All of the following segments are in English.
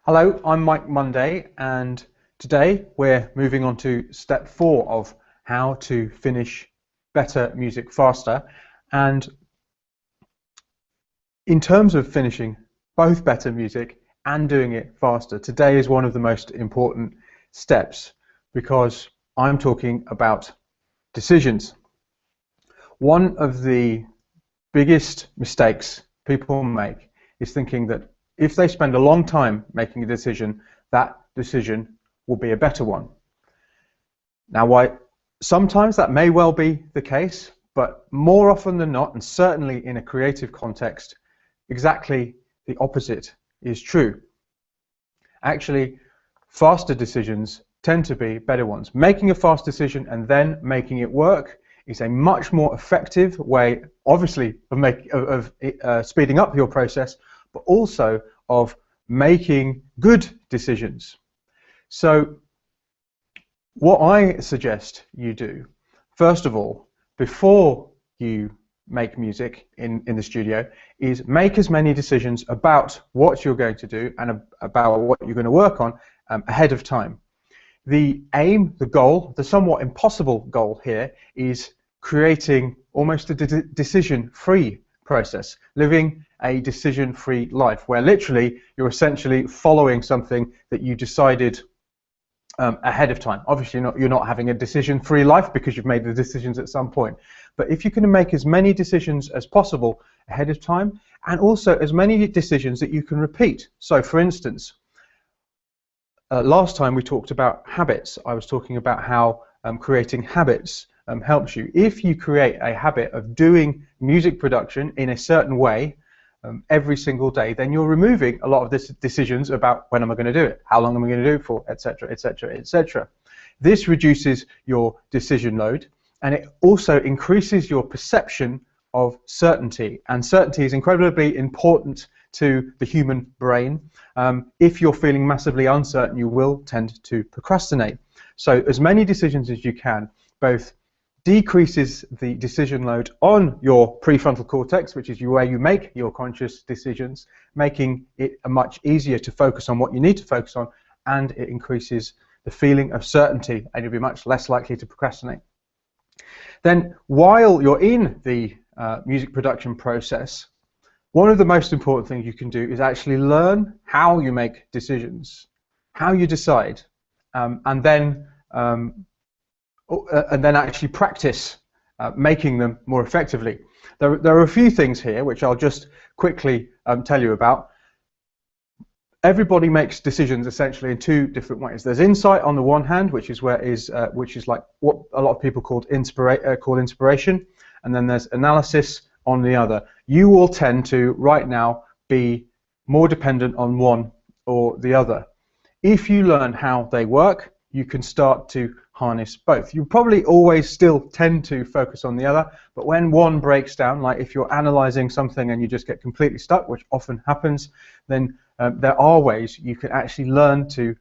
Hello, I'm Mike Monday, and today we're moving on to step 4 of how to finish better music faster. And in terms of finishing both better music and doing it faster, today is one of the most important steps because I'm talking about decisions. One of the biggest mistakes people make is thinking that if they spend a long time making a decision, that decision will be a better one. Now, sometimes that may well be the case, but more often than not, and certainly in a creative context, exactly the opposite is true. Actually, faster decisions tend to be better ones. Making a fast decision and then making it work is a much more effective way, obviously, of speeding up your process, but also of making good decisions. So what I suggest you do, first of all, before you make music in the studio, is make as many decisions about what you're going to do and about what you're going to work on ahead of time. The aim, the goal, the somewhat impossible goal here is creating almost a decision-free process, living a decision-free life, where literally you're essentially following something that you decided ahead of time. Obviously, you're not having a decision-free life because you've made the decisions at some point. But if you can make as many decisions as possible ahead of time, and also as many decisions that you can repeat. So, for instance, last time we talked about habits. I was talking about how creating habits helps you. If you create a habit of doing music production in a certain way every single day, then you're removing a lot of these decisions about when am I going to do it, how long am I going to do it for, etc., etc., etc. This reduces your decision load, and it also increases your perception of certainty. And certainty is incredibly important to the human brain. If you're feeling massively uncertain, you will tend to procrastinate. So as many decisions as you can, both decreases the decision load on your prefrontal cortex, which is where you make your conscious decisions, making it much easier to focus on what you need to focus on, and it increases the feeling of certainty, and you'll be much less likely to procrastinate. Then, while you're in the music production process, one of the most important things you can do is actually learn how you make decisions, how you decide, and then actually practice making them more effectively. There are a few things here which I'll just quickly tell you about. Everybody makes decisions essentially in two different ways. There's insight on the one hand, which is like what a lot of people call inspiration, and then there's analysis on the other. You will tend to right now be more dependent on one or the other. If you learn how they work, you can start to harness both. You probably always still tend to focus on the other, but when one breaks down, like if you're analyzing something and you just get completely stuck, which often happens, then there are ways you can actually learn to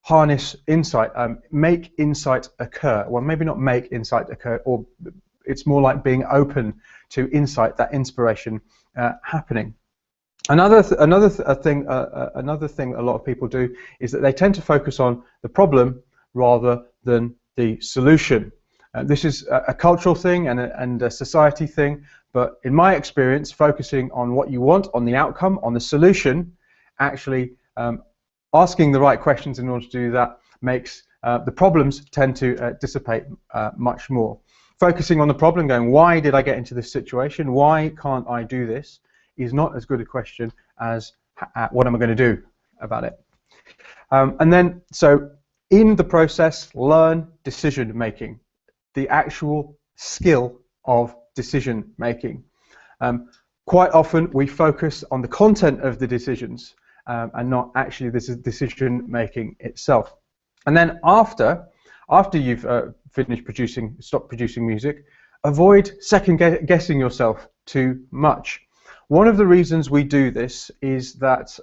harness insight, make insight occur. Well, maybe not make insight occur, or it's more like being open to insight, that inspiration happening. Another thing a lot of people do is that they tend to focus on the problem rather than the solution. This is a cultural thing and a society thing, but in my experience, focusing on what you want, on the outcome, on the solution, actually asking the right questions in order to do that makes the problems tend to dissipate much more. Focusing on the problem, going, why did I get into this situation? Why can't I do this? Is not as good a question as what am I going to do about it. And then, so in the process, learn decision making, the actual skill of decision making. Quite often we focus on the content of the decisions and not actually the decision making itself. And then after you've finished stopped producing music, avoid second guessing yourself too much. One of the reasons we do this is that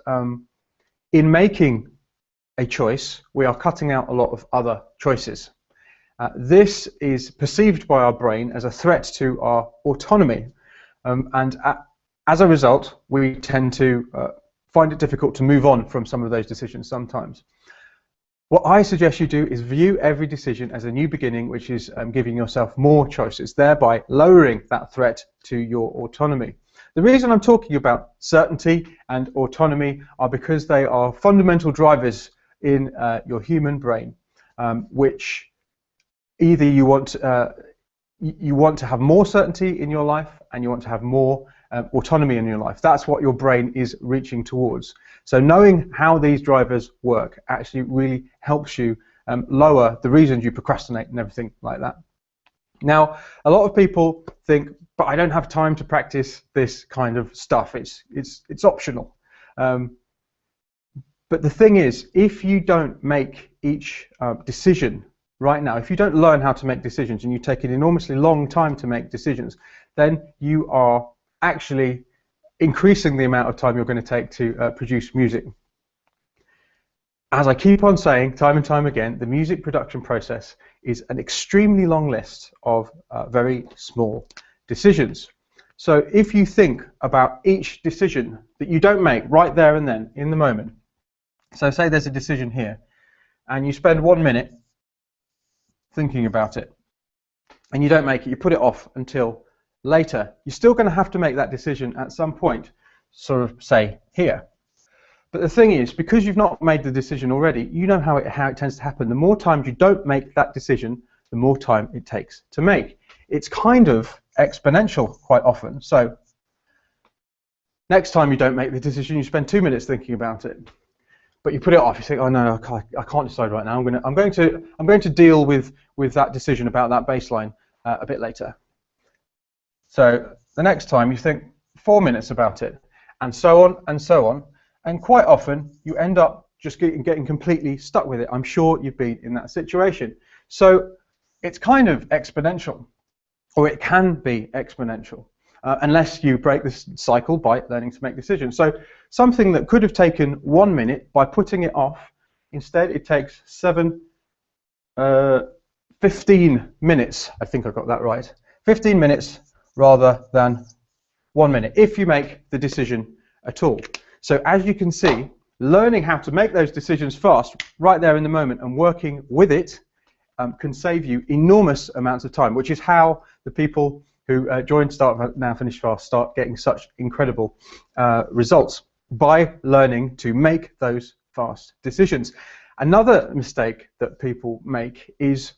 in making a choice, we are cutting out a lot of other choices. This is perceived by our brain as a threat to our autonomy, and as a result, we tend to find it difficult to move on from some of those decisions sometimes. What I suggest you do is view every decision as a new beginning, which is giving yourself more choices, thereby lowering that threat to your autonomy. The reason I'm talking about certainty and autonomy are because they are fundamental drivers in your human brain, which either you want to have more certainty in your life and you want to have more autonomy in your life. That's what your brain is reaching towards. So knowing how these drivers work actually really helps you lower the reasons you procrastinate and everything like that. Now, a lot of people think, but I don't have time to practice this kind of stuff. It's optional. But the thing is, if you don't make each decision right now, if you don't learn how to make decisions and you take an enormously long time to make decisions, then you are actually increasing the amount of time you're going to take to produce music. As I keep on saying time and time again, the music production process is an extremely long list of very small decisions. So if you think about each decision that you don't make right there and then, in the moment, so say there's a decision here, and you spend 1 minute thinking about it, and you don't make it, you put it off until later, you're still going to have to make that decision at some point, sort of say here. But the thing is, because you've not made the decision already, you know how it tends to happen. The more times you don't make that decision, the more time it takes to make. It's kind of exponential quite often. So next time you don't make the decision, you spend 2 minutes thinking about it. But you put it off. You think, oh no, I can't decide right now. I'm going to deal with that decision about that bass line a bit later. So the next time you think 4 minutes about it, and so on and so on. And quite often you end up just getting completely stuck with it. I'm sure you've been in that situation. So it's kind of exponential, or it can be exponential, unless you break this cycle by learning to make decisions. So something that could have taken 1 minute, by putting it off, instead it takes 15 minutes. I think I got that right. 15 minutes rather than 1 minute, if you make the decision at all. So as you can see, learning how to make those decisions fast, right there in the moment, and working with it can save you enormous amounts of time, which is how the people who join Start Now Finish Fast start getting such incredible results, by learning to make those fast decisions. Another mistake that people make is,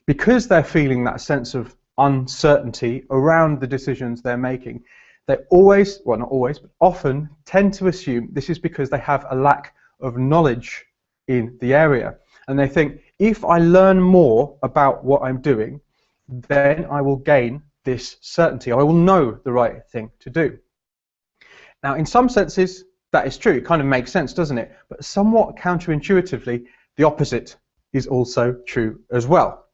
because they're feeling that sense of uncertainty around the decisions they're making, they always, well not always, but often tend to assume this is because they have a lack of knowledge in the area. And they think, if I learn more about what I'm doing, then I will gain this certainty. I will know the right thing to do. Now, in some senses, that is true. It kind of makes sense, doesn't it? But somewhat counterintuitively, the opposite is also true as well.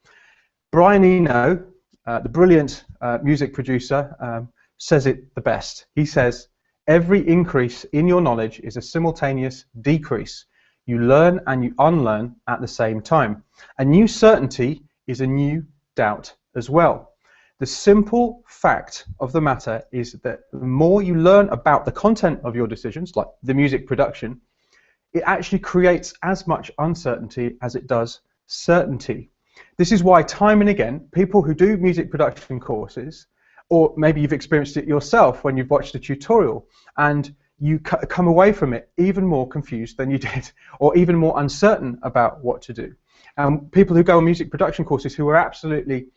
Brian Eno, the brilliant music producer, says it the best. He says, every increase in your knowledge is a simultaneous decrease. You learn and you unlearn at the same time. A new certainty is a new doubt as well. The simple fact of the matter is that the more you learn about the content of your decisions, like the music production, it actually creates as much uncertainty as it does certainty. This is why time and again, people who do music production courses, or maybe you've experienced it yourself when you've watched a tutorial, and you come away from it even more confused than you did, or even more uncertain about what to do. People who go on music production courses who are absolutely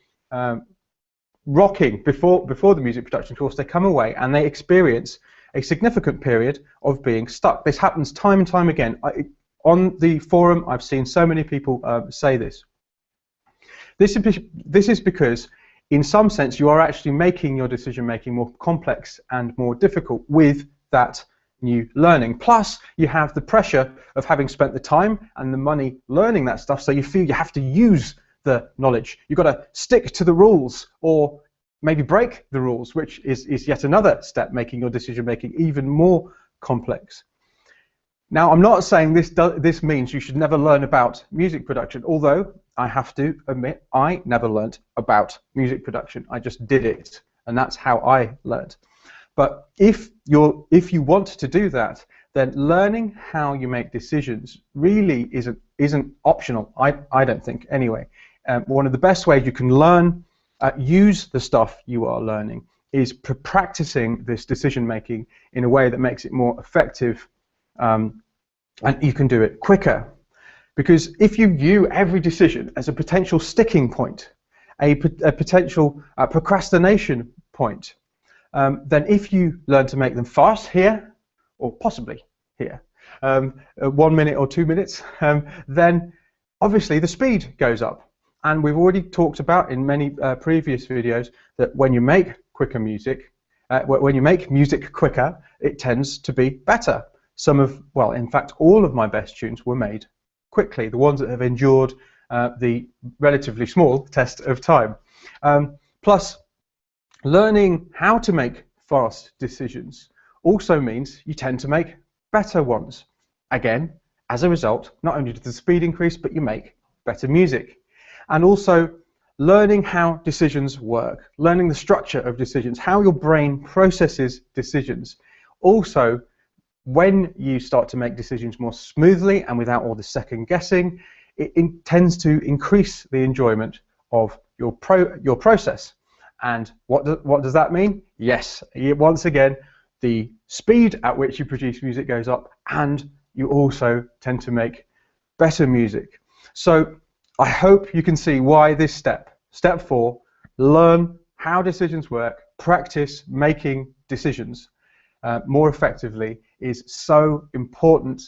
rocking before the music production course, they come away and they experience a significant period of being stuck. This happens time and time again. On the forum, I've seen so many people say this. This is because, in some sense, you are actually making your decision-making more complex and more difficult with that new learning. Plus, you have the pressure of having spent the time and the money learning that stuff, so you feel you have to use the knowledge. You've got to stick to the rules, or maybe break the rules, which is yet another step, making your decision-making even more complex. Now, I'm not saying this means you should never learn about music production, although I have to admit I never learned about music production. I just did it, and that's how I learned. But if you want to do that, then learning how you make decisions really isn't optional. I don't think anyway. One of the best ways you can learn, use the stuff you are learning, is practicing this decision making in a way that makes it more effective, and you can do it quicker. Because if you view every decision as a potential sticking point, a potential procrastination point, then if you learn to make them fast here, or possibly here, 1 minute or 2 minutes, then obviously the speed goes up. And we've already talked about in many previous videos that when you make quicker music, when you make music quicker, it tends to be better. Well, in fact, all of my best tunes were made quickly, the ones that have endured the relatively small test of time. Plus, learning how to make fast decisions also means you tend to make better ones. Again, as a result, not only does the speed increase, but you make better music. And also, learning how decisions work, learning the structure of decisions, how your brain processes decisions. Also, when you start to make decisions more smoothly and without all the second guessing, it tends to increase the enjoyment of your process. And what does that mean? Yes, once again, the speed at which you produce music goes up, and you also tend to make better music. So I hope you can see why this step 4, learn how decisions work, practice making decisions more effectively, is so important,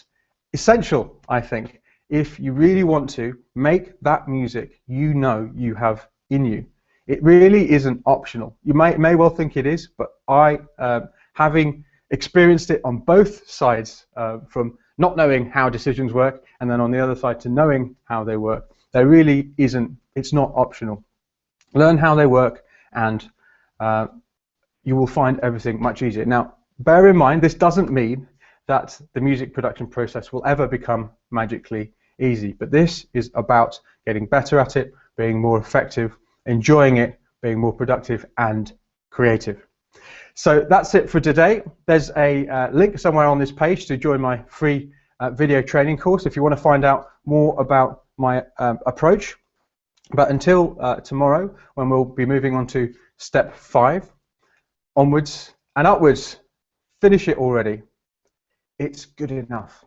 essential, I think, if you really want to make that music you know you have in you. It really isn't optional. You may well think it is, but I, having experienced it on both sides, from not knowing how decisions work and then on the other side to knowing how they work, there really isn't, it's not optional. Learn how they work and you will find everything much easier. Now, bear in mind, this doesn't mean that the music production process will ever become magically easy, but this is about getting better at it, being more effective, enjoying it, being more productive and creative. So that's it for today. There's a link somewhere on this page to join my free video training course if you want to find out more about my approach. But until tomorrow, when we'll be moving on to step 5, onwards and upwards. Finish it already. It's good enough.